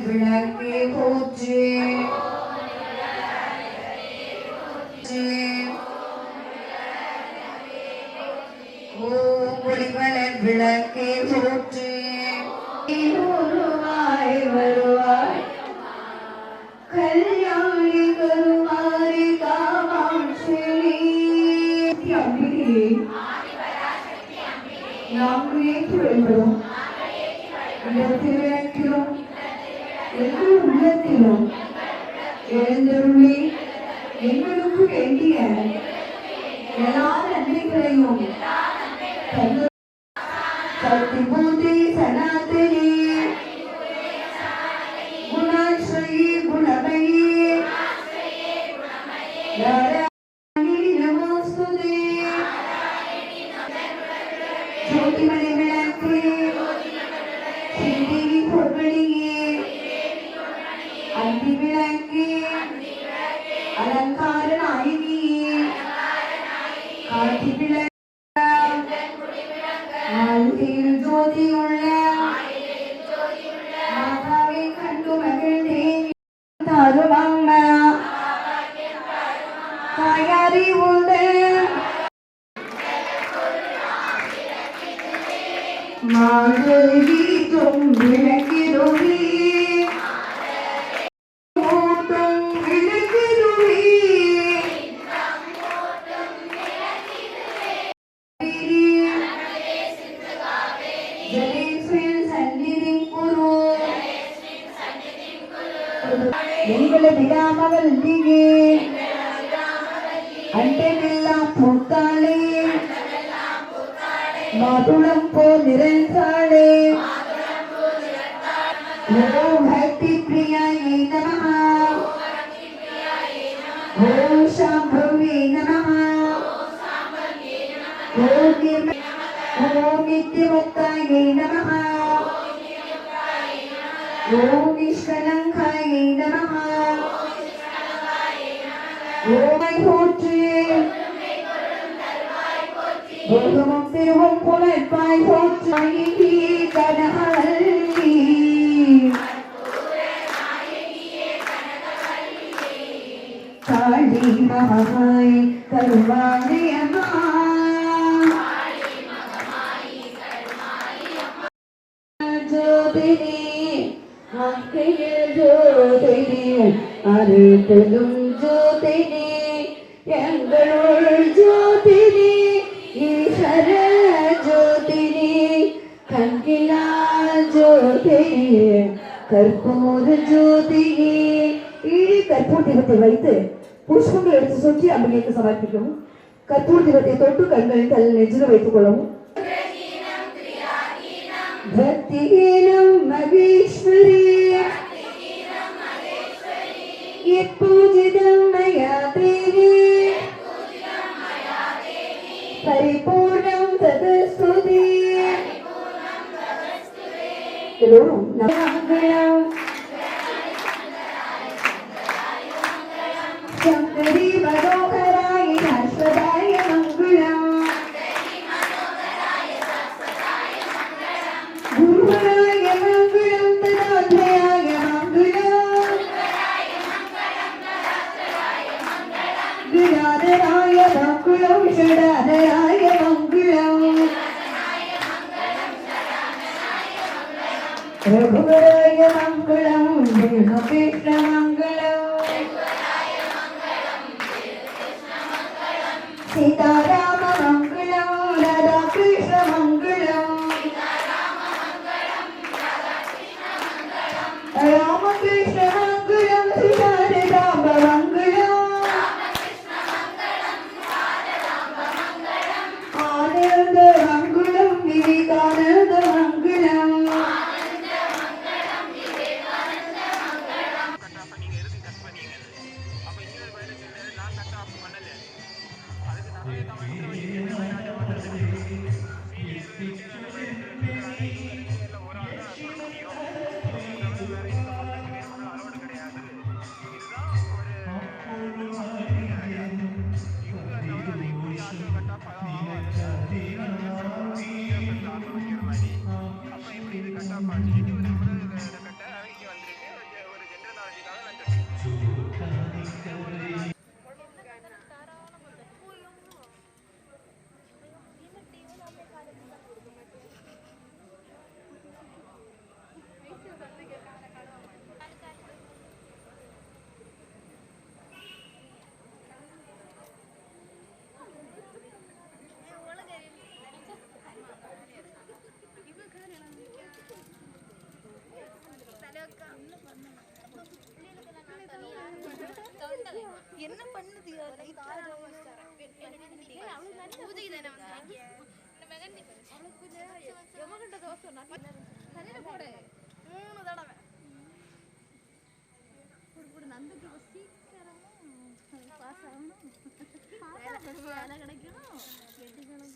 விளக்கே போற்றி விளக்கே போற்றி வருவாய் கல்யாணி கருமாரி காமாட்சி அம்பிகை நாங்கள் ஏற்றுள்ளோம் இடத்திலும் எங்கள் உள்ளத்திலும் எழுந்தருளி எங்களுக்கு வேண்டிய எல்லா நன்மைகளையும் சக்தி பூஜை சனாதனி குணாஸ்ரீ குணமயி நாராயணி நமோஸ்துதே ஜோதிமணி விளக்கே ஸ்ரீதேவி பொற்களியே அந்தி விளக்கே அலங்கார நாயகியே காட்சி விளக்கு ஜோதியுள்ள மாதாவை கண்டு மகிழ்ந்தேன் தரும் அம்மா தாயாரி உண்டு மாதவீட்டும் விளக்கிடுவே விடாமவல்லியே அண்டமெல்லாம் பூத்தாளே மாதுளம் போல் நிறைந்தாளே ஓம் ஹக்தி பிரியாயை நமஹ ஓம் சாம்பவே நமஹ ஓம் நித்யமுக்தாயை நமஹ ஓம் நிஷ்கலங்காயை நமஹ ஓமை போற்றி போகமும் திருவும் புலற்பாய் போற்றி கனகவல்லி காளி மகமாய் கருமாரியம்மா ஜோதினி ஜோதினி அருளும் ஜோதினி எங்களுள் ஜோதினி ஈஸ்வர ஜோதினி கண்கிலா ஜோதினி கற்பூர ஜோதினி கற்பூர் தீபத்தை வைத்து புஷ்பங்கள் எடுத்து சுற்றி அம்பிகைக்கு சமர்ப்பிக்கவும் கற்பூர் தீபத்தை தொட்டு கண்களின் தலை நெஞ்சில் வைத்துக் கொள்ளவும் பக்திஹீனம் மகேஸ்வரி பூஜிதம் மயா தேவி பரிபூர்ணம் ததஸ்துதே எல்லோரும் நமங்கலம் சங்கரி மனோகராய சாஸ்வதாய மங்களம் குருவராய மங்களம் ததாத்ரயாய மங்களம் விநாதராய மங்களம் ஷடாதராய மங்களம் ரகுவராய மங்களம் கிருஷ்ண மங்களம் சீதாராம மங்களம் ராதா கிருஷ்ண மங்களம் ராமகிருஷ்ண மங்களம் சீதாராம மங்களம் ஆனந்த மங்களம் விவேகானந்த மங்களம் என்ன பண்ணுது நந்துக்கு சீக்கிரம் பாஸ் ஆகணும் வேலை கிடைக்கணும் வெட்டிக்கணும்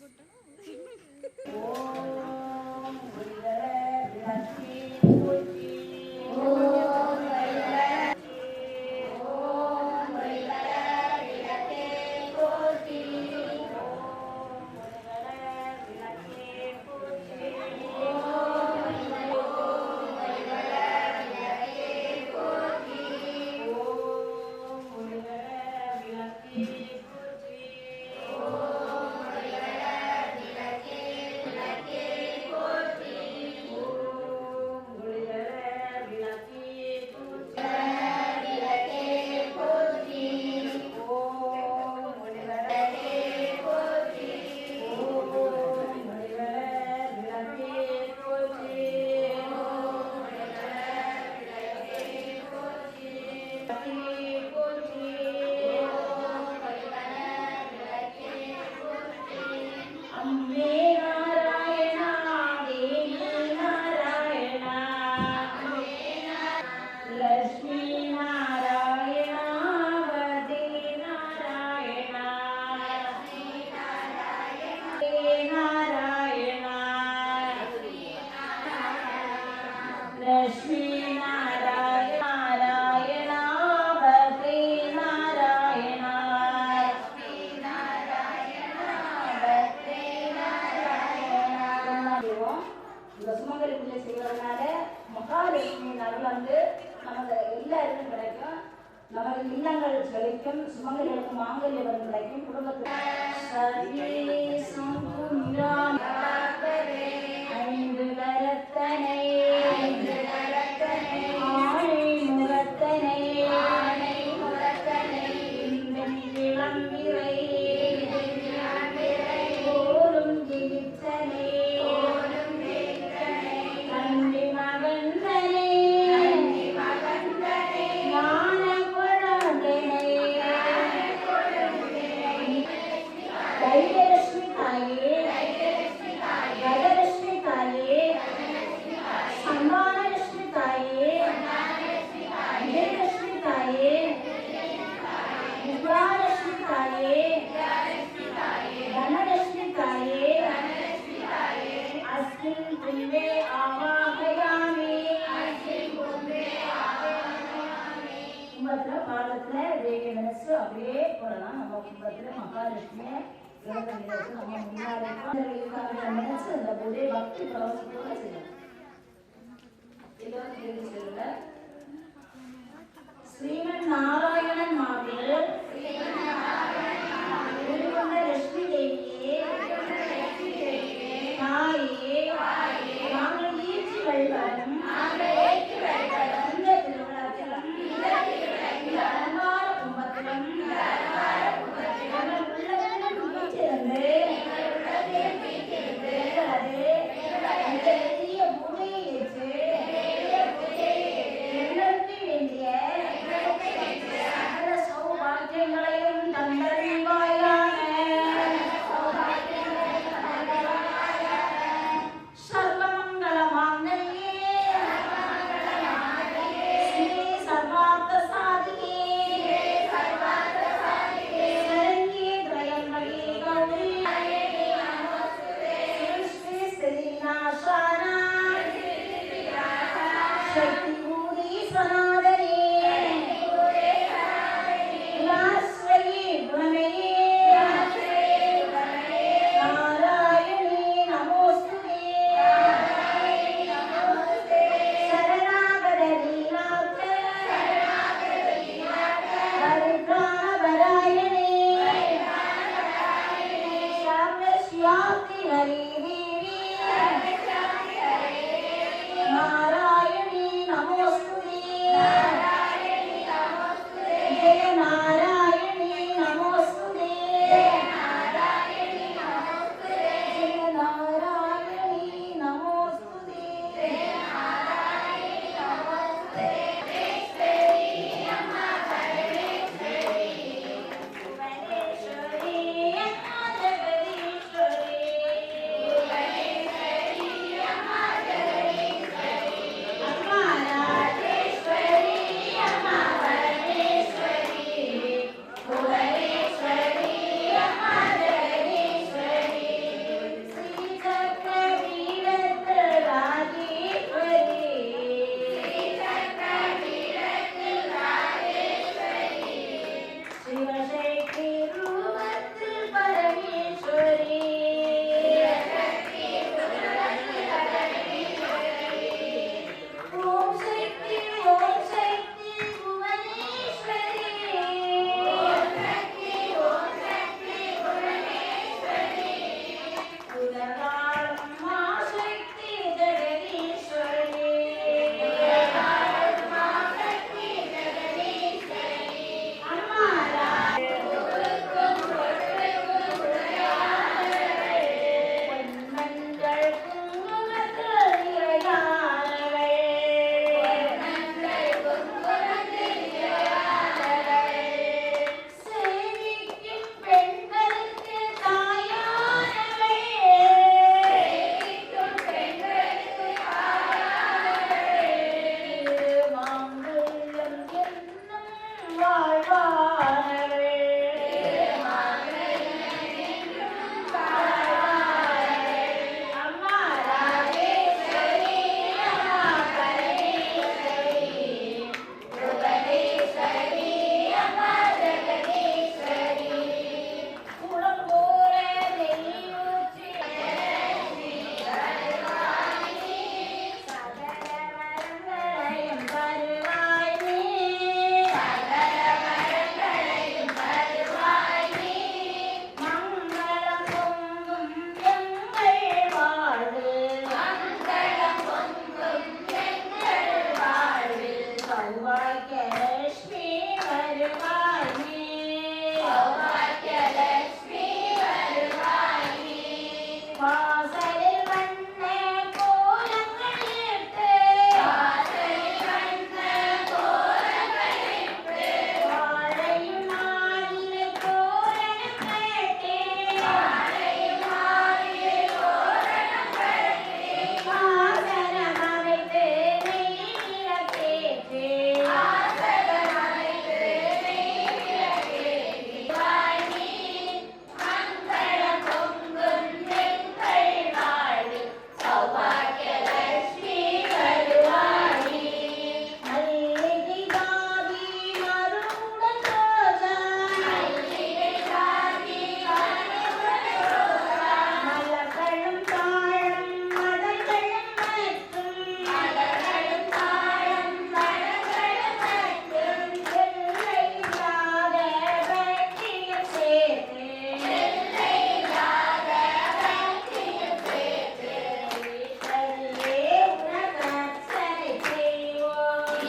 நமது இல்லங்கள் செழிக்கும், சுமங்கலிகளுக்கு மாங்கல்யம் கிடைக்கும், குடும்பத்தில் ஐந்து கரத்தனை ஆணை முகத்தனை இளம்பிறை ஓரும் ஜெயித்தனை கண்டி மகந்தனை தைரியலட்சுமி தாயே, கஜலட்சுமி தாயே, சந்தானலட்சுமி தாயே, விஜயலட்சுமி தாயே, வித்யாலட்சுமி தாயே, தனலட்சுமி தாயே, அஸ்மின் கும்பே ஆவாகயாமி. கும்பத்துல பாதத்துல தேவி மனசு அப்படியே போடலாம். நம்ம கும்பத்துல மகாலட்சுமியை நம்ம முன்னாடி நினைச்சு அந்த ஒரே பக்தி பிரவசத்தோட செய்யணும். ஸ்ரீமன் நாராயணன் மாதிரி லட்சுமி தேவியே தாயே நாங்கள் ஈர்ச்சி வழிபடும் இந்த திருவிழாத்திலும் அலங்கார கும்பத்திலும் சௌபாகிய सर्वस्याति हरि देवी नारायणी नमोस्तुते जय नारायणी नमोस्तुते जय नारायणी नमोस्तुते भुवनेश्वरी अम्मा जगदीश्वरी अम्मा राजेश्वरी अम्मा भुवनेश्वरी अम्मा जगदीश्वरी श्रीचक्रवीरत शिवशक्ति रूपத்தில் परमेश्वरी ओम शक्ति भुवनेश्वरी उदगाळं मा शक्ति जगदीश्वरी अम्मा பொன்மஞ்சள் குங்குமத்தில் நிறையானவள் சேவிக்கும் பெண்களுக்கு தாயானவள் மாங்கல்யம் என்னும் வாழ்வானவள் अम्मा राजेश्वरी अम्मा परमेश्वरी भुवनेश्वरी अम्मा जगदीश्वरी कुलंबोर देयूची सकल वरங்களையும் தருவாய் நீ மங்களம் பொங்கும் எங்கள் வாழ்வில் சௌபாக்கியலட்சுமி வருவாய் நீ வாசலில் வண்ண கோலங்கள் இட்டு வாழையும் மாவிலை தோரணம் கட்டி வாசனம் அமைத்து நெய் விளக்கேற்றி மல்லிகை தாவி மருடன் ரோஜா மலர்களும் தாழம் மதங்களும் மற்றும் எல்லையில்லாத பக்தியும் சேர்த்து ஈஸ்வரியே உனக்கு அர்ச்சனை செய்வோம்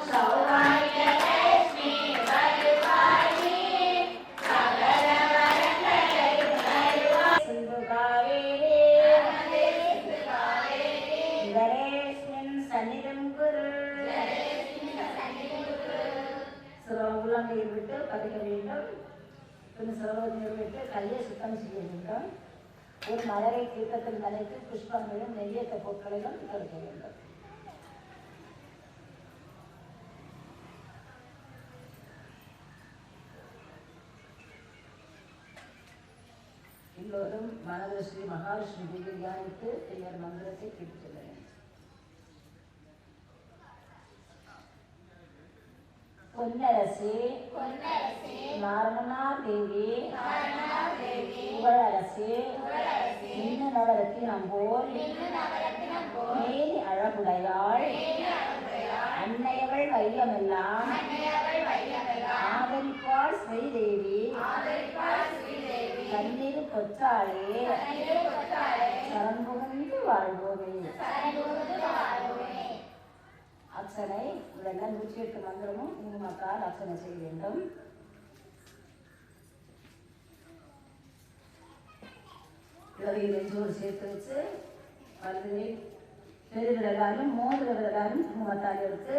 சௌபாக்கியலட்சுமி வருவாய் நீ சகல வரங்களையும் தருவாய் சிந்து காவேரி கணேசன் சன்னிதம் குரு சிரவங்குளங்கையில் விட்டு பதிக்க வேண்டும் பின் சிரவநீர் விட்டு கையை சுத்தம் செய்ய வேண்டும் ஒரு மலரை தீர்த்தத்தில் நனைத்து புஷ்பங்களும் நெய்யத்த பொருட்களையும் கொடுக்க வேண்டும் எல்லோரும் மனதில் ஸ்ரீ மகாவிஷ்ணு தேவி தியானித்து பெயர் மந்திரத்தை கேட்டுச் செல்ல வேண்டும். பொன்னரசி நாரணா தேவி புகழரசி இன்ன நவரத்தினம் போல் மேனி அழகுடையாள் அன்னையவள் வையமெல்லாம் ஆதரிப்பாள் ஸ்ரீதேவி கொற்றாளே சரண் புகுந்து வாழ்வோமே. அர்ச்சனை இதெல்லாம் 108 மந்திரமும் குங்குமத்தால் அர்ச்சனை செய்ய வேண்டும். இடது நெஞ்சோடு சேர்த்து வச்சு வலது பெருவிரலாலும் மோதிர விரலாலும் குங்குமத்தால் எடுத்து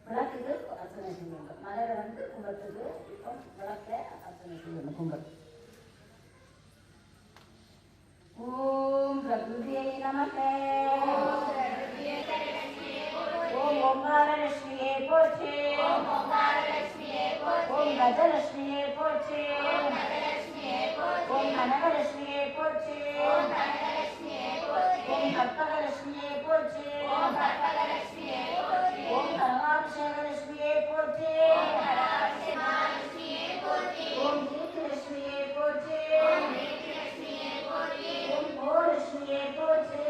விளக்குக்கு அர்ச்சனை செய்யணும். மலரை கும்பத்துக்கு இப்போ விளக்க அர்ச்சனை செய்யணும். கும்பம் ஓம் பிரகிருதியை நமகே. ஓம் ஓங்காரலட்சுமியே போற்றி. ஓம் கஜலட்சுமியே போற்றி. ஓம் கனகலட்சுமியே போற்றி. ஓம் கற்பகலட்சுமியே போற்றி. ஓம் கனகாபிஷேகலட்சுமியே போற்றி. ஓம் கீர்த்திலட்சுமியே போற்றி. ஓம் கோலட்சுமியே போற்றி.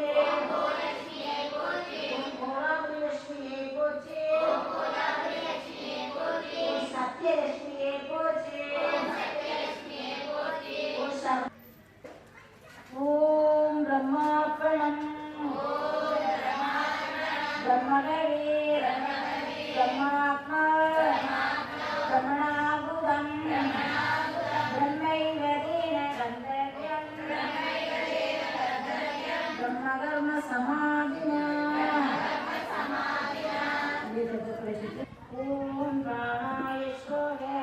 ஓம் கோலாபுரிலட்சுமியே போற்றி. ஓம் சத்யலட்சுமியே போற்றி. ஓம் பிரம்மார்ப்பணம். பிரம்மகவி பிரம்மாத்மா பிரம்மணாபுதம் பிரம்மைவதீன கந்தர்யம் பிரம்மகர்ம சமாதினா. ஓம் பிராணாய ஸ்வாஹா.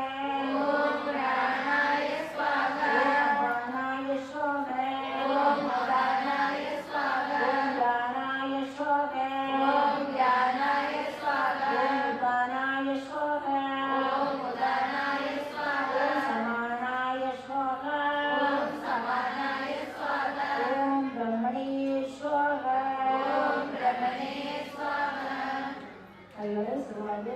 ஓம் பிராணாய ஸ்வாஹா. ஓம் பிராணாய ஸ்வாஹா. ஓம் பிராணாய ஸ்வாஹா. ஓம் பிராணாய ஸ்வாஹா. ஓம் பிராணாய ஸ்வாஹா. ஓம் பிராணாய ஸ்வாஹா. ஓம் பிராணாய ஸ்வாஹா. ஓம் சமானாய ஸ்வாஹா. ஓம் சமானாய ஸ்வாஹா. ஓம் பிரம்மணே ஸ்வாஹா. ஓம் பிரம்மணே ஸ்வாஹா. கைகளை சுருவாங்க.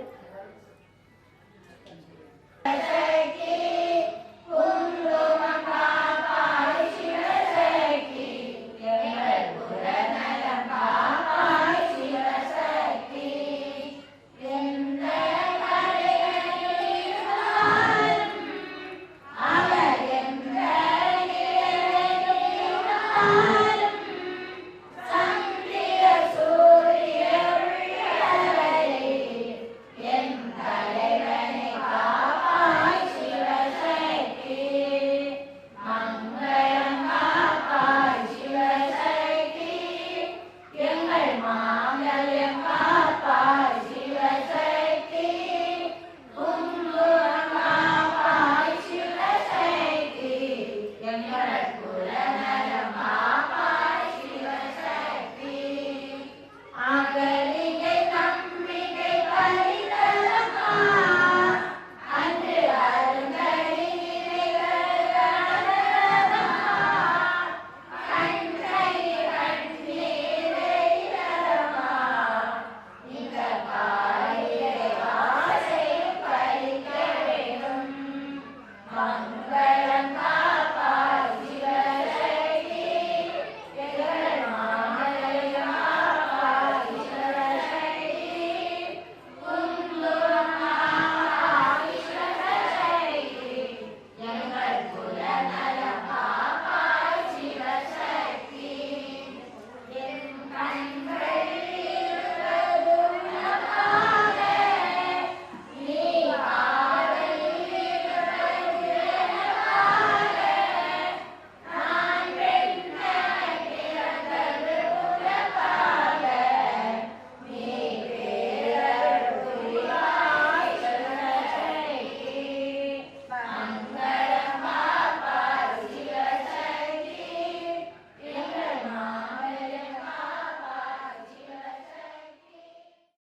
Amen.